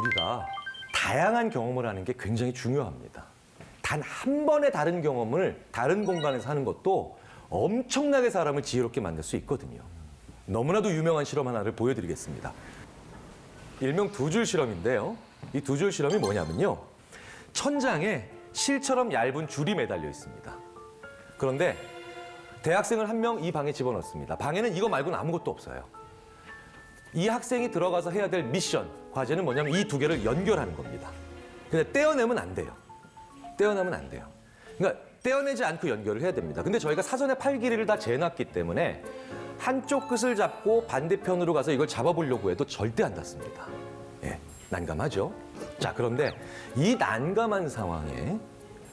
우리가 다양한 경험을 하는 게 굉장히 중요합니다. 단 한 번의 다른 경험을 다른 공간에서 하는 것도 엄청나게 사람을 지혜롭게 만들 수 있거든요. 너무나도 유명한 실험 하나를 보여드리겠습니다. 일명 두 줄 실험인데요. 이 두 줄 실험이 뭐냐면요. 천장에 실처럼 얇은 줄이 매달려 있습니다. 그런데 대학생을 한 명 이 방에 집어넣습니다. 방에는 이거 말고는 아무것도 없어요. 이 학생이 들어가서 해야 될 미션, 과제는 뭐냐면 이 두 개를 연결하는 겁니다. 근데 떼어내면 안 돼요. 떼어내면 안 돼요. 그러니까 떼어내지 않고 연결을 해야 됩니다. 근데 저희가 사전에 팔 길이를 다 재놨기 때문에 한쪽 끝을 잡고 반대편으로 가서 이걸 잡아보려고 해도 절대 안 닿습니다. 예, 난감하죠? 자, 그런데 이 난감한 상황에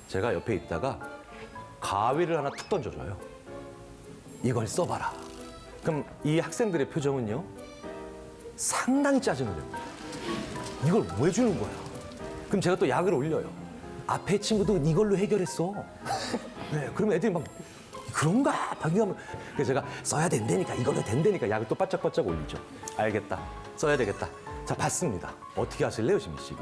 제가 옆에 있다가 가위를 하나 툭 던져줘요. 이걸 써봐라. 그럼 이 학생들의 표정은요? 상당히 짜증을 냅니다. 이걸 왜 주는 거야? 그럼 제가 또 약을 올려요. 앞에 친구도 이걸로 해결했어. 네, 그러면 애들이 막 그런가? 방금하면 그래서 제가 써야 된다니까 이걸로 된다니까 약을 또 바짝바짝 올리죠. 알겠다. 써야 되겠다. 자, 받습니다. 어떻게 하실래요, 지민 씨?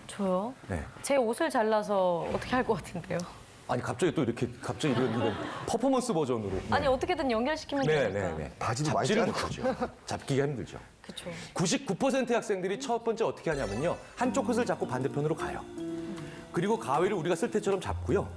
저요? 네. 제 옷을 잘라서 어떻게 할 것 같은데요? 아니 갑자기 또 이렇게 갑자기 이런 퍼포먼스 버전으로. 네. 아니 어떻게든 연결시키면 네, 되니까. 네, 네. 바지도 많이 잡지를 짧고. 못하죠. 잡기가 힘들죠. 그렇죠. 99%의 학생들이 첫 번째 어떻게 하냐면요. 한쪽 끝을 잡고 반대편으로 가요. 그리고 가위를 우리가 쓸 때처럼 잡고요.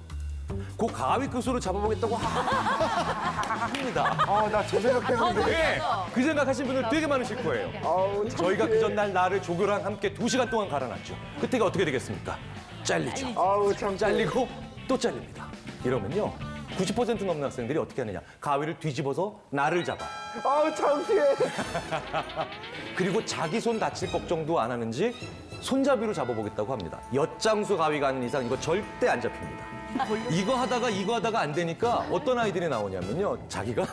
그 가위 끝으로 잡아보겠다고 합니다. 아, 나 저 생각했는데. 네, 그 생각하신 분들 되게 많으실 거예요. 아우, 저희가 그 전날 나를 조교랑 함께 2시간 동안 갈아놨죠. 그때가 어떻게 되겠습니까? 잘리죠. 아우, 참. 잘리고 또 잘립니다. 이러면요. 90% 넘는 학생들이 어떻게 하느냐. 가위를 뒤집어서 나를 잡아요. 아우, 창피해. 그리고 자기 손 다칠 걱정도 안 하는지 손잡이로 잡아보겠다고 합니다. 엿장수 가위가 아닌 이상 이거 절대 안 잡힙니다. 이거 하다가 안 되니까 어떤 아이들이 나오냐면요. 자기가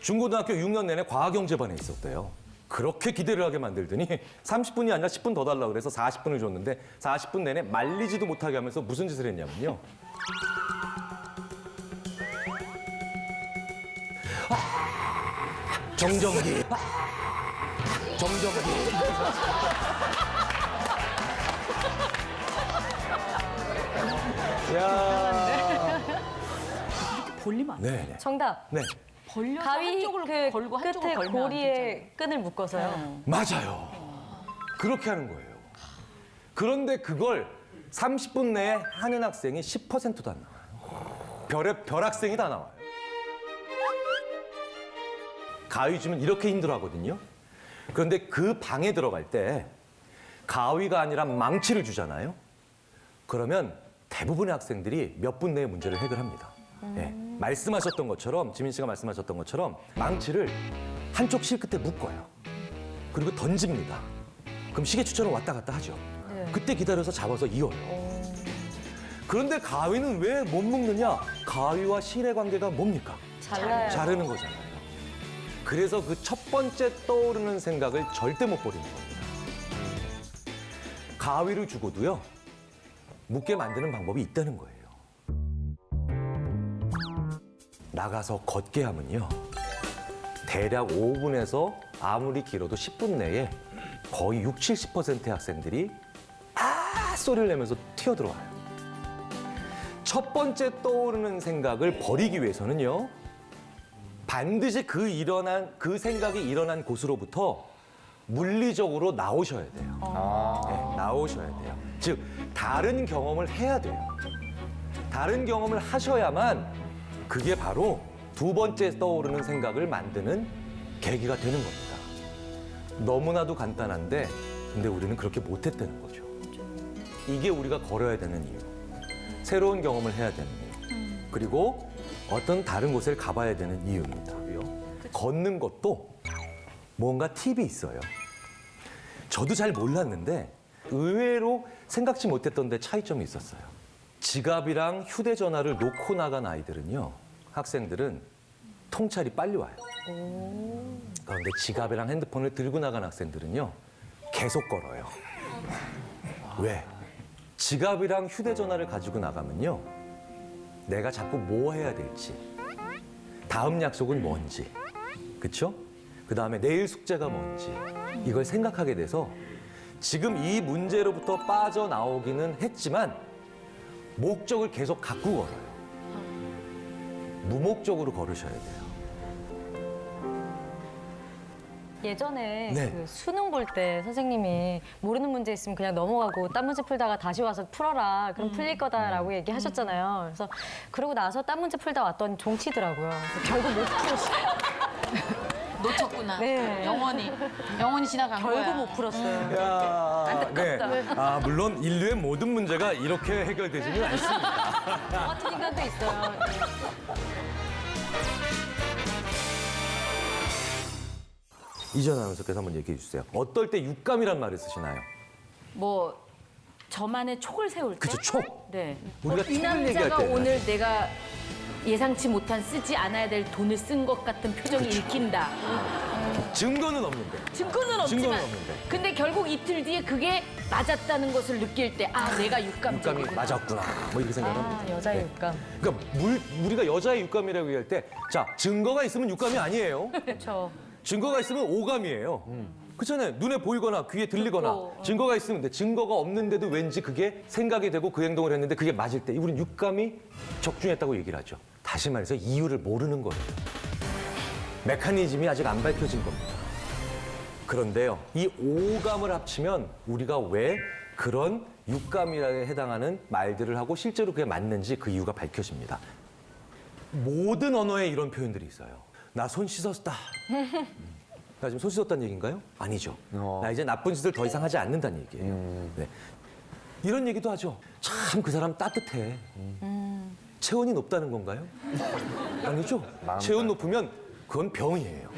중고등학교 6년 내내 과학영재반에 있었대요. 그렇게 기대를 하게 만들더니 30분이 아니라 10분 더 달라고 그래서 40분을 줬는데 40분 내내 말리지도 못하게 하면서 무슨 짓을 했냐면요. 정전기. 정전기. 야. 벌리면 안 돼. 네. 정답. 네. 벌려서 가위 한쪽을 그 걸고 한쪽을 끝에 걸면 안 고리에 끈을 묶어서요. 맞아요. 그렇게 하는 거예요. 그런데 그걸 30분 내에 하는 학생이 10%도 안 나와요. 별 학생이 다 나와요. 가위 주면 이렇게 힘들어 하거든요. 그런데 그 방에 들어갈 때 가위가 아니라 망치를 주잖아요. 그러면 대부분의 학생들이 몇 분 내에 문제를 해결합니다. 예, 말씀하셨던 것처럼, 지민 씨가 말씀하셨던 것처럼 망치를 한쪽 실끝에 묶어요. 그리고 던집니다. 그럼 시계추처럼 왔다 갔다 하죠. 네. 그때 기다려서 잡아서 이어요. 그런데 가위는 왜 못 묶느냐? 가위와 실의 관계가 뭡니까? 잘라요. 자르는 거잖아요. 그래서 그 첫 번째 떠오르는 생각을 절대 못 버리는 겁니다. 가위를 주고도요, 묶게 만드는 방법이 있다는 거예요. 나가서 걷게 하면요, 대략 5분에서 아무리 길어도 10분 내에 거의 60, 70%의 학생들이 소리를 내면서 튀어들어와요. 첫 번째 떠오르는 생각을 버리기 위해서는요, 반드시 그 생각이 일어난 곳으로부터 물리적으로 나오셔야 돼요. 네, 나오셔야 돼요. 즉, 다른 경험을 해야 돼요. 다른 경험을 하셔야만 그게 바로 두 번째 떠오르는 생각을 만드는 계기가 되는 겁니다. 너무나도 간단한데, 근데 우리는 그렇게 못했다는 거죠. 이게 우리가 걸어야 되는 이유. 새로운 경험을 해야 되는 이유. 그리고 어떤 다른 곳을 가봐야 되는 이유입니다. 걷는 것도 뭔가 팁이 있어요. 저도 잘 몰랐는데 의외로 생각지 못했던 데 차이점이 있었어요. 지갑이랑 휴대전화를 놓고 나간 아이들은요, 학생들은 통찰이 빨리 와요. 그런데 지갑이랑 핸드폰을 들고 나간 학생들은요, 계속 걸어요. 왜? 지갑이랑 휴대전화를 가지고 나가면요, 내가 자꾸 뭐 해야 될지, 다음 약속은 뭔지, 그쵸? 그 다음에 내일 숙제가 뭔지, 이걸 생각하게 돼서 지금 이 문제로부터 빠져나오기는 했지만 목적을 계속 갖고 걸어요. 무목적으로 걸으셔야 돼요. 예전에 네. 그 수능 볼 때 선생님이 모르는 문제 있으면 그냥 넘어가고 딴 문제 풀다가 다시 와서 풀어라. 그럼 풀릴 거다라고 얘기하셨잖아요. 그래서 그러고 나서 딴 문제 풀다 왔더니 종치더라고요. 그래서 결국 못 풀었어요. 놓쳤구나. 네. 영원히 지나간 거야. 결국 못 풀었어요. 야, 네. 아, 물론 인류의 모든 문제가 이렇게 해결되지는 않습니다. 저 같은 인간도 있어요. 이전 아나운서께서 한번 얘기해 주세요. 어떨 때 육감이란 말을 쓰시나요? 뭐 저만의 촉을 세울 때. 그쵸, 촉. 네. 우리가 이 촉을 얘기할 남자가 때는 오늘 내가 예상치 못한 쓰지 않아야 될 돈을 쓴 것 같은 표정이 읽힌다. 증거는 없는데. 증거는 없지만. 증거는 없는데. 근데 결국 이틀 뒤에 그게 맞았다는 것을 느낄 때, 아, 내가 육감이 육감적이구나. 맞았구나. 뭐 이렇게 생각합니다. 아, 여자의 네. 육감. 그러니까 우리가 여자의 육감이라고 얘기할 때, 자, 증거가 있으면 육감이 아니에요. 그렇죠. 증거가 있으면 오감이에요. 그렇잖아요. 눈에 보이거나 귀에 들리거나 듣고, 증거가 있으면 돼. 증거가 없는데도 왠지 그게 생각이 되고 그 행동을 했는데 그게 맞을 때 우리는 육감이 적중했다고 얘기를 하죠. 다시 말해서 이유를 모르는 거예요. 메커니즘이 아직 안 밝혀진 겁니다. 그런데요, 이 오감을 합치면 우리가 왜 그런 육감이라에 해당하는 말들을 하고 실제로 그게 맞는지 그 이유가 밝혀집니다. 모든 언어에 이런 표현들이 있어요. 나 손 씻었다. 나 지금 손 씻었다는 얘기인가요? 아니죠. 나 이제 나쁜 짓을 더 이상 하지 않는다는 얘기예요. 네. 이런 얘기도 하죠. 참 그 사람 따뜻해. 체온이 높다는 건가요? 아니죠. 체온 높으면 그건 병이에요.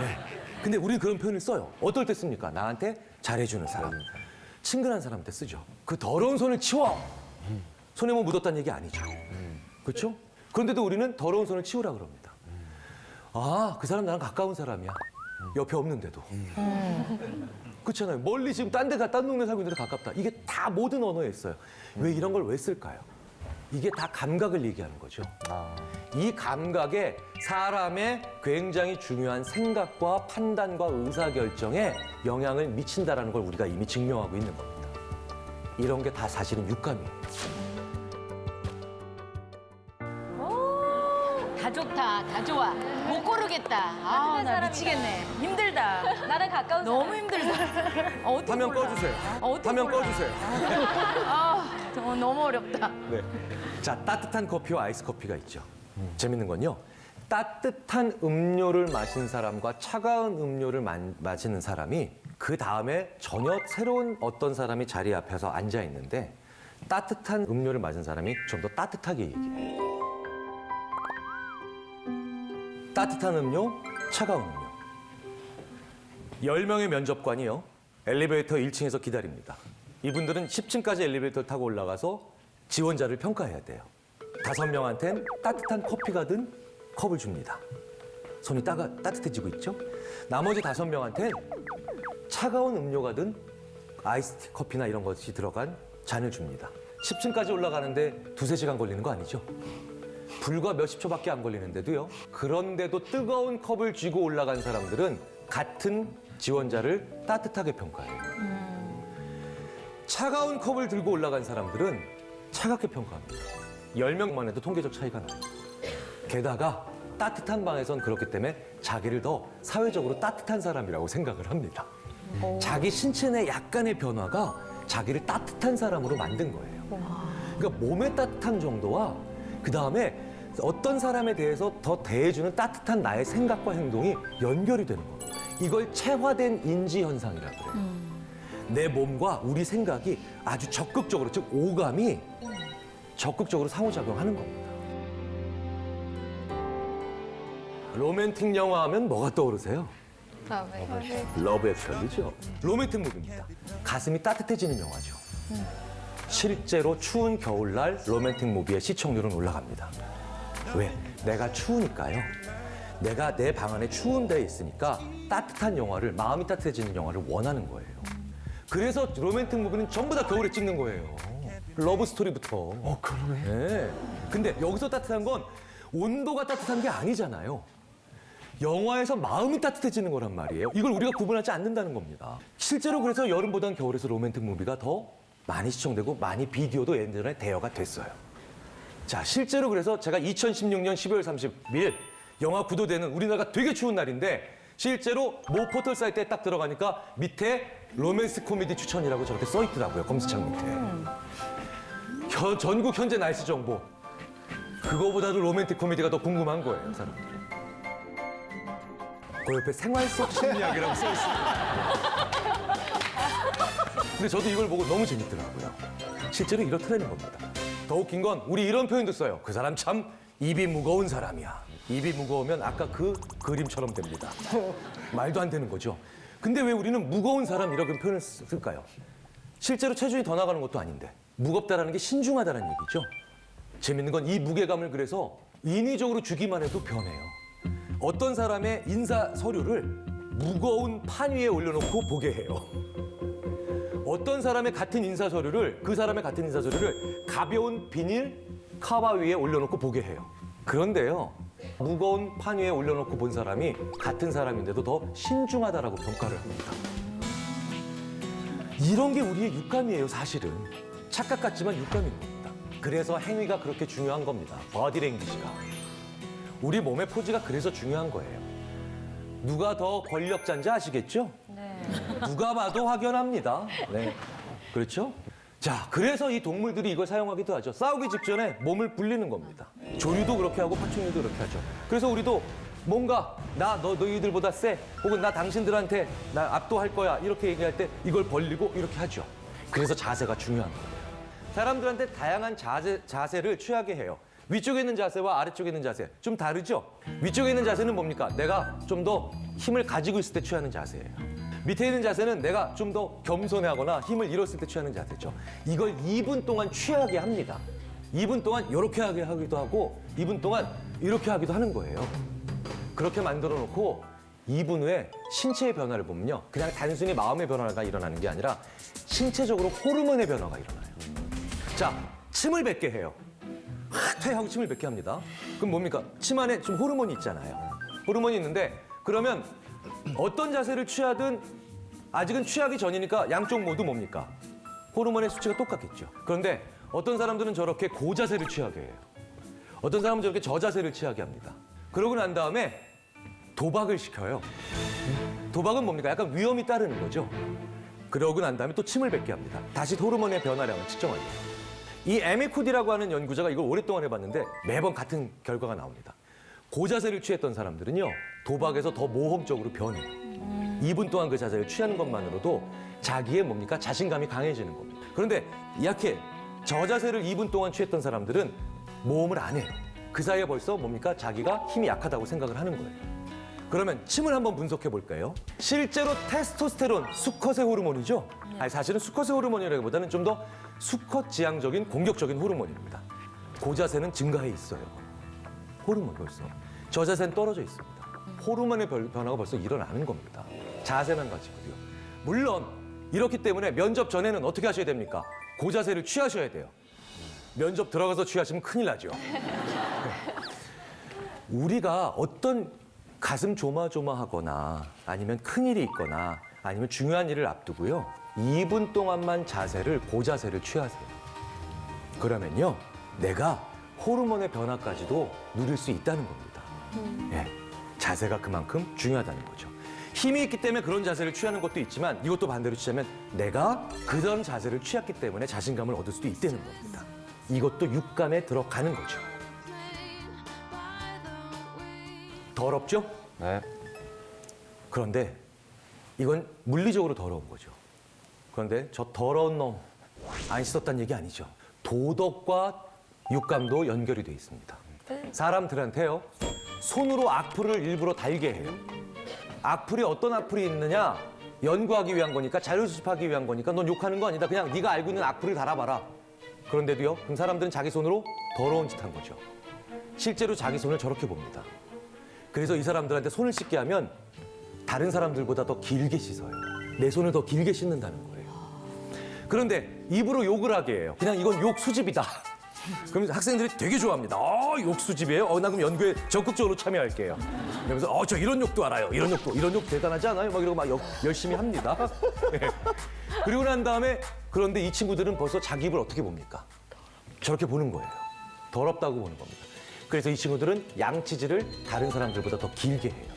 네. 근데 우리는 그런 표현을 써요. 어떨 때 씁니까? 나한테 잘해주는 사람. 친근한 사람한테 쓰죠. 그 더러운 손을 치워! 손에 뭐 묻었다는 얘기 아니죠. 그렇죠? 그런데도 우리는 더러운 손을 치우라 그럽니다. 아, 그 사람 나랑 가까운 사람이야. 옆에 없는데도. 그렇잖아요. 멀리 지금 딴 동네 살고 있는데 가깝다. 이게 다 모든 언어에 있어요. 왜 이런 걸 왜 쓸까요? 이게 다 감각을 얘기하는 거죠. 이 감각에 사람의 굉장히 중요한 생각과 판단과 의사결정에 영향을 미친다는 걸 우리가 이미 증명하고 있는 겁니다. 이런 게 다 사실은 육감이에요. 다 좋다, 다 좋아. 못 고르겠다. 아, 나 사람이다. 미치겠네. 힘들다. 나랑 가까운 너무 사람. 힘들다. 어떻게 화면 골라? 꺼주세요. 어떻게 화면 골라? 꺼주세요. 아, 정말 너무 어렵다. 네. 자, 따뜻한 커피와 아이스 커피가 있죠. 재밌는 건요. 따뜻한 음료를 마신 사람과 차가운 음료를 마시는 사람이 그 다음에 전혀 새로운 어떤 사람이 자리 앞에서 앉아 있는데 따뜻한 음료를 마신 사람이 좀 더 따뜻하게 얘기해요. 따뜻한 음료, 차가운 음료. 10명의 면접관이요. 엘리베이터 1층에서 기다립니다. 이분들은 10층까지 엘리베이터를 타고 올라가서 지원자를 평가해야 돼요. 5명한텐 따뜻한 커피가 든 컵을 줍니다. 손이 따뜻해지고 있죠? 나머지 5명한텐 차가운 음료가 든 아이스 커피나 이런 것이 들어간 잔을 줍니다. 10층까지 올라가는데 2-3시간 걸리는 거 아니죠? 불과 몇십 초밖에 안 걸리는데도요. 그런데도 뜨거운 컵을 쥐고 올라간 사람들은 같은 지원자를 따뜻하게 평가해요. 차가운 컵을 들고 올라간 사람들은 차갑게 평가합니다. 10명만 해도 통계적 차이가 나요. 게다가 따뜻한 방에선 그렇기 때문에 자기를 더 사회적으로 따뜻한 사람이라고 생각을 합니다. 자기 신체 내 약간의 변화가 자기를 따뜻한 사람으로 만든 거예요. 그러니까 몸의 따뜻한 정도와 그 다음에 어떤 사람에 대해서 더 대해주는 따뜻한 나의 생각과 행동이 연결이 되는 겁니다. 이걸 체화된 인지 현상이라고 그래요. 내 몸과 우리 생각이 아주 적극적으로, 즉 오감이 적극적으로 상호작용하는 겁니다. 로맨틱 영화 하면 뭐가 떠오르세요? 러브 액츄얼리죠. 로맨틱 무비입니다. 가슴이 따뜻해지는 영화죠. 실제로 추운 겨울날 로맨틱 무비의 시청률은 올라갑니다. 왜? 내가 추우니까요. 내가 내 방 안에 추운 데에 있으니까 따뜻한 영화를, 마음이 따뜻해지는 영화를 원하는 거예요. 그래서 로맨틱 무비는 전부 다 겨울에 찍는 거예요. 러브 스토리부터. 그러네. 네. 근데 여기서 따뜻한 건 온도가 따뜻한 게 아니잖아요. 영화에서 마음이 따뜻해지는 거란 말이에요. 이걸 우리가 구분하지 않는다는 겁니다. 실제로 그래서 여름보단 겨울에서 로맨틱 무비가 더 많이 시청되고 많이 비디오도 예전에 대여가 됐어요. 자, 실제로 그래서 제가 2016년 12월 30일 영화 구도되는 우리나라가 되게 추운 날인데 실제로 모 포털 사이트에 딱 들어가니까 밑에 로맨스 코미디 추천이라고 저렇게 써 있더라고요. 검색창 밑에. 전국 현재 날씨 정보. 그거보다도 로맨틱 코미디가 더 궁금한 거예요, 사람들이. 그 옆에 생활 속 심리학이라고 써 있습니다. 근데 저도 이걸 보고 너무 재밌더라고요. 실제로 이렇다는 겁니다. 더 웃긴 건 우리 이런 표현도 써요. 그 사람 참 입이 무거운 사람이야. 입이 무거우면 아까 그 그림처럼 됩니다. 말도 안 되는 거죠. 근데 왜 우리는 무거운 사람 이렇게 표현을 쓸까요? 실제로 체중이 더 나가는 것도 아닌데 무겁다라는 게 신중하다는 얘기죠. 재밌는 건 이 무게감을 그래서 인위적으로 주기만 해도 변해요. 어떤 사람의 인사 서류를 무거운 판 위에 올려놓고 보게 해요. 어떤 사람의 같은 인사 서류를 그 사람의 같은 인사 서류를 가벼운 비닐 카바 위에 올려놓고 보게 해요. 그런데요, 무거운 판 위에 올려놓고 본 사람이 같은 사람인데도 더 신중하다라고 평가를 합니다. 이런 게 우리의 육감이에요, 사실은. 착각 같지만 육감인 겁니다. 그래서 행위가 그렇게 중요한 겁니다. 버디랭귀지가. 우리 몸의 포즈가 그래서 중요한 거예요. 누가 더 권력자인지 아시겠죠? 네. 누가 봐도 확연합니다. 네. 그렇죠? 자, 그래서 이 동물들이 이걸 사용하기도 하죠. 싸우기 직전에 몸을 불리는 겁니다. 조류도 그렇게 하고 파충류도 그렇게 하죠. 그래서 우리도 뭔가 너희들보다 세 혹은 나 당신들한테 나 압도할 거야 이렇게 얘기할 때 이걸 벌리고 이렇게 하죠. 그래서 자세가 중요한 거예요. 사람들한테 다양한 자세를 취하게 해요. 위쪽에 있는 자세와 아래쪽에 있는 자세 좀 다르죠? 위쪽에 있는 자세는 뭡니까? 내가 좀 더 힘을 가지고 있을 때 취하는 자세예요. 밑에 있는 자세는 내가 좀 더 겸손해하거나 힘을 잃었을 때 취하는 자세죠. 이걸 2분 동안 취하게 합니다. 2분 동안 이렇게 하게 하기도 하고 2분 동안 이렇게 하기도 하는 거예요. 그렇게 만들어 놓고 2분 후에 신체의 변화를 보면요. 그냥 단순히 마음의 변화가 일어나는 게 아니라 신체적으로 호르몬의 변화가 일어나요. 자, 침을 뱉게 해요. 퇴하고 침을 뱉게 합니다. 그럼 뭡니까? 침 안에 좀 호르몬이 있잖아요. 호르몬이 있는데 그러면 어떤 자세를 취하든 아직은 취하기 전이니까 양쪽 모두 뭡니까? 호르몬의 수치가 똑같겠죠. 그런데 어떤 사람들은 저렇게 고자세를 취하게 해요. 어떤 사람은 저렇게 저자세를 취하게 합니다. 그러고 난 다음에 도박을 시켜요. 도박은 뭡니까? 약간 위험이 따르는 거죠. 그러고 난 다음에 또 침을 뱉게 합니다. 다시 호르몬의 변화량을 측정하려고. 이 에미코디라고 하는 연구자가 이걸 오랫동안 해봤는데 매번 같은 결과가 나옵니다. 고자세를 취했던 사람들은요, 도박에서 더 모험적으로 변해요. 2분 동안 그 자세를 취하는 것만으로도 자기의 뭡니까? 자신감이 강해지는 겁니다. 그런데 약해 저자세를 2분 동안 취했던 사람들은 모험을 안 해요. 그 사이에 벌써 뭡니까? 자기가 힘이 약하다고 생각을 하는 거예요. 그러면 침을 한번 분석해 볼까요? 실제로 테스토스테론, 수컷의 호르몬이죠? 아니, 사실은 수컷의 호르몬이라기보다는 좀 더 수컷 지향적인 공격적인 호르몬입니다. 고자세는 증가해 있어요. 호르몬 벌써. 저자세는 떨어져 있습니다. 호르몬의 변화가 벌써 일어나는 겁니다. 자세만 가지고요. 물론 이렇기 때문에 면접 전에는 어떻게 하셔야 됩니까? 고자세를 취하셔야 돼요. 면접 들어가서 취하시면 큰일 나죠. 우리가 어떤 가슴 조마조마하거나 아니면 큰일이 있거나 아니면 중요한 일을 앞두고요. 2분 동안만 자세를 고자세를 취하세요. 그러면요. 내가 호르몬의 변화까지도 누릴 수 있다는 겁니다. 예, 자세가 그만큼 중요하다는 거죠. 힘이 있기 때문에 그런 자세를 취하는 것도 있지만 이것도 반대로 취하면 내가 그런 자세를 취했기 때문에 자신감을 얻을 수도 있다는 겁니다. 이것도 육감에 들어가는 거죠. 더럽죠? 네. 그런데 이건 물리적으로 더러운 거죠. 그런데 저 더러운 놈 안 씻었다는 얘기 아니죠. 도덕과 육감도 연결이 돼 있습니다. 사람들한테요. 손으로 악플을 일부러 달게 해요. 악플이 어떤 악플이 있느냐 연구하기 위한 거니까 자료 수집하기 위한 거니까 넌 욕하는 거 아니다. 그냥 네가 알고 있는 악플을 달아봐라. 그런데도요. 그럼 사람들은 자기 손으로 더러운 짓 한 거죠. 실제로 자기 손을 저렇게 봅니다. 그래서 이 사람들한테 손을 씻게 하면 다른 사람들보다 더 길게 씻어요. 내 손을 더 길게 씻는다는 거예요. 그런데 입으로 욕을 하게 해요. 그냥 이건 욕 수집이다. 그럼 학생들이 되게 좋아합니다. 욕수집이에요? 나 그럼 연구에 적극적으로 참여할게요. 그러면서 저 이런 욕도 알아요. 이런 욕 대단하지 않아요? 막 이러고 막 열심히 합니다. 네. 그리고 난 다음에 그런데 이 친구들은 벌써 자기 입을 어떻게 봅니까? 저렇게 보는 거예요. 더럽다고 보는 겁니다. 그래서 이 친구들은 양치질을 다른 사람들보다 더 길게 해요.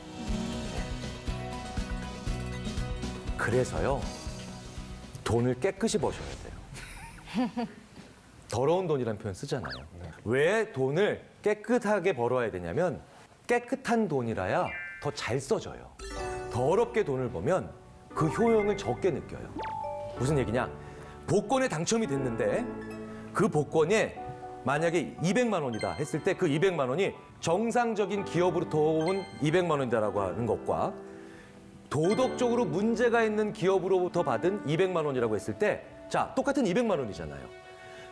그래서요, 돈을 깨끗이 버셔야 돼요. 더러운 돈이라는 표현 쓰잖아요. 왜 돈을 깨끗하게 벌어야 되냐면 깨끗한 돈이라야 더 잘 써져요. 더럽게 돈을 벌면 그 효용을 적게 느껴요. 무슨 얘기냐? 복권에 당첨이 됐는데 그 복권에 만약에 200만 원이다 했을 때 그 200만 원이 정상적인 기업으로부터 온 200만 원이다라고 하는 것과 도덕적으로 문제가 있는 기업으로부터 받은 200만 원이라고 했을 때, 자, 똑같은 200만 원이잖아요.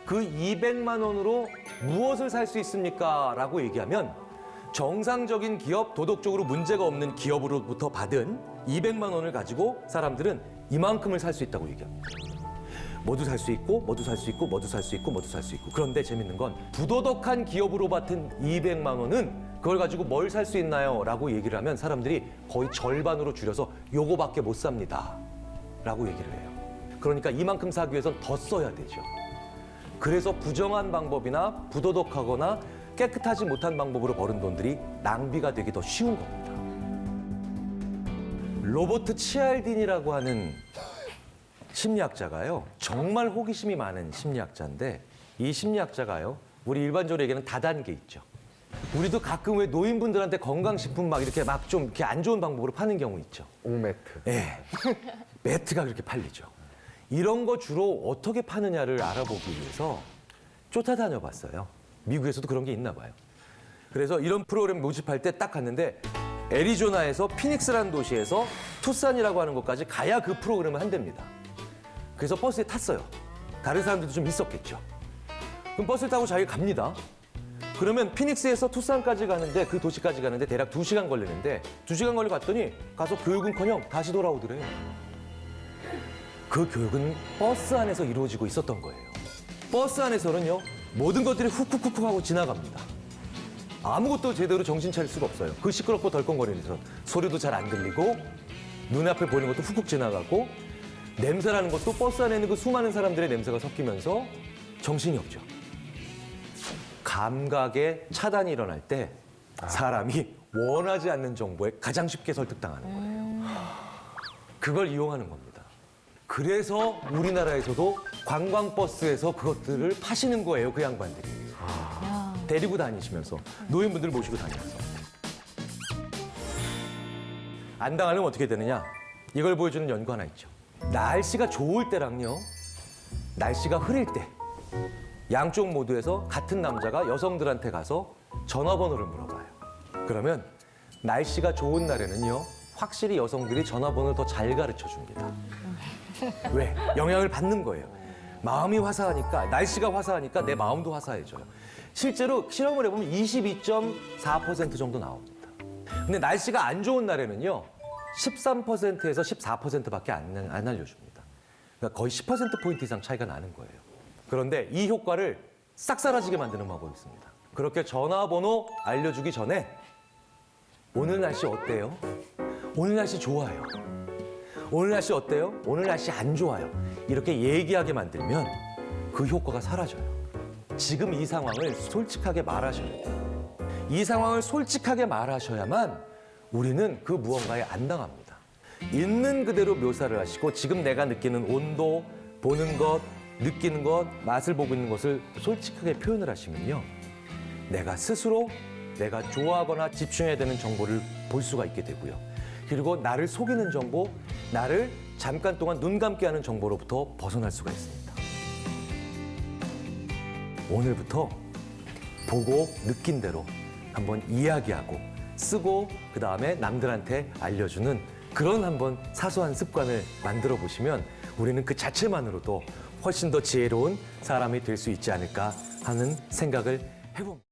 그 200만 원으로 무엇을 살 수 있습니까? 라고 얘기하면 정상적인 기업, 도덕적으로 문제가 없는 기업으로부터 받은 200만 원을 가지고 사람들은 이만큼을 살 수 있다고 얘기합니다. 뭐도 살 수 있고, 뭐도 살 수 있고, 뭐도 살 수 있고, 뭐도 살 수 있고. 그런데 재밌는 건 부도덕한 기업으로 받은 200만 원은 그걸 가지고 뭘 살 수 있나요? 라고 얘기를 하면 사람들이 거의 절반으로 줄여서 요거밖에 못 삽니다. 라고 얘기를 해요. 그러니까 이만큼 사기 위해선 더 써야 되죠. 그래서 부정한 방법이나 부도덕하거나 깨끗하지 못한 방법으로 버는 돈들이 낭비가 되기 더 쉬운 겁니다. 로버트 치알딘이라고 하는 심리학자가요, 정말 호기심이 많은 심리학자인데 이 심리학자가요, 우리 일반적으로 얘기하는 다단계 있죠. 우리도 가끔 왜 노인분들한테 건강식품 막 이렇게 막 좀 이렇게 안 좋은 방법으로 파는 경우 있죠. 옥매트. 네. 매트가 그렇게 팔리죠. 이런 거 주로 어떻게 파느냐를 알아보기 위해서 쫓아다녀 봤어요. 미국에서도 그런 게 있나 봐요. 그래서 이런 프로그램 모집할 때 딱 갔는데 애리조나에서 피닉스라는 도시에서 투싼이라고 하는 곳까지 가야 그 프로그램을 한답니다. 그래서 버스에 탔어요. 다른 사람들도 좀 있었겠죠. 그럼 버스를 타고 자기가 갑니다. 그러면 피닉스에서 투싼까지 가는데, 그 도시까지 가는데 대략 2시간 걸리는데 2시간 걸려 갔더니 가서 교육은커녕 다시 돌아오더래요. 그 교육은 버스 안에서 이루어지고 있었던 거예요. 버스 안에서는요, 모든 것들이 훅훅훅훅 하고 지나갑니다. 아무것도 제대로 정신 차릴 수가 없어요. 그 시끄럽고 덜컹거리는 소리, 소리도 잘 안 들리고 눈앞에 보이는 것도 훅훅 지나가고 냄새라는 것도 버스 안에 있는 그 수많은 사람들의 냄새가 섞이면서 정신이 없죠. 감각의 차단이 일어날 때 사람이 원하지 않는 정보에 가장 쉽게 설득당하는 거예요. 그걸 이용하는 겁니다. 그래서 우리나라에서도 관광버스에서 그것들을 파시는 거예요, 그 양반들이. 데리고 다니시면서, 노인분들 모시고 다니면서. 안 당하려면 어떻게 되느냐? 이걸 보여주는 연구 하나 있죠. 날씨가 좋을 때랑요, 날씨가 흐릴 때, 양쪽 모두에서 같은 남자가 여성들한테 가서 전화번호를 물어봐요. 그러면 날씨가 좋은 날에는요, 확실히 여성들이 전화번호를 더 잘 가르쳐 줍니다. 왜? 영향을 받는 거예요. 마음이 화사하니까, 날씨가 화사하니까 내 마음도 화사해져요. 실제로 실험을 해보면 22.4% 정도 나옵니다. 근데 날씨가 안 좋은 날에는요, 13%에서 14%밖에 안 알려줍니다. 그러니까 거의 10%포인트 이상 차이가 나는 거예요. 그런데 이 효과를 싹 사라지게 만드는 방법이 있습니다. 그렇게 전화번호 알려주기 전에 오늘 날씨 어때요? 오늘 날씨 좋아요. 오늘 날씨 어때요? 오늘 날씨 안 좋아요. 이렇게 얘기하게 만들면 그 효과가 사라져요. 지금 이 상황을 솔직하게 말하셔야 돼요. 이 상황을 솔직하게 말하셔야만 우리는 그 무언가에 안 당합니다. 있는 그대로 묘사를 하시고 지금 내가 느끼는 온도, 보는 것, 느끼는 것, 맛을 보고 있는 것을 솔직하게 표현을 하시면요, 내가 스스로 내가 좋아하거나 집중해야 되는 정보를 볼 수가 있게 되고요. 그리고 나를 속이는 정보, 나를 잠깐 동안 눈 감게 하는 정보로부터 벗어날 수가 있습니다. 오늘부터 보고 느낀 대로 한번 이야기하고 쓰고 그 다음에 남들한테 알려주는 그런 한번 사소한 습관을 만들어 보시면 우리는 그 자체만으로도 훨씬 더 지혜로운 사람이 될 수 있지 않을까 하는 생각을 해봅니다.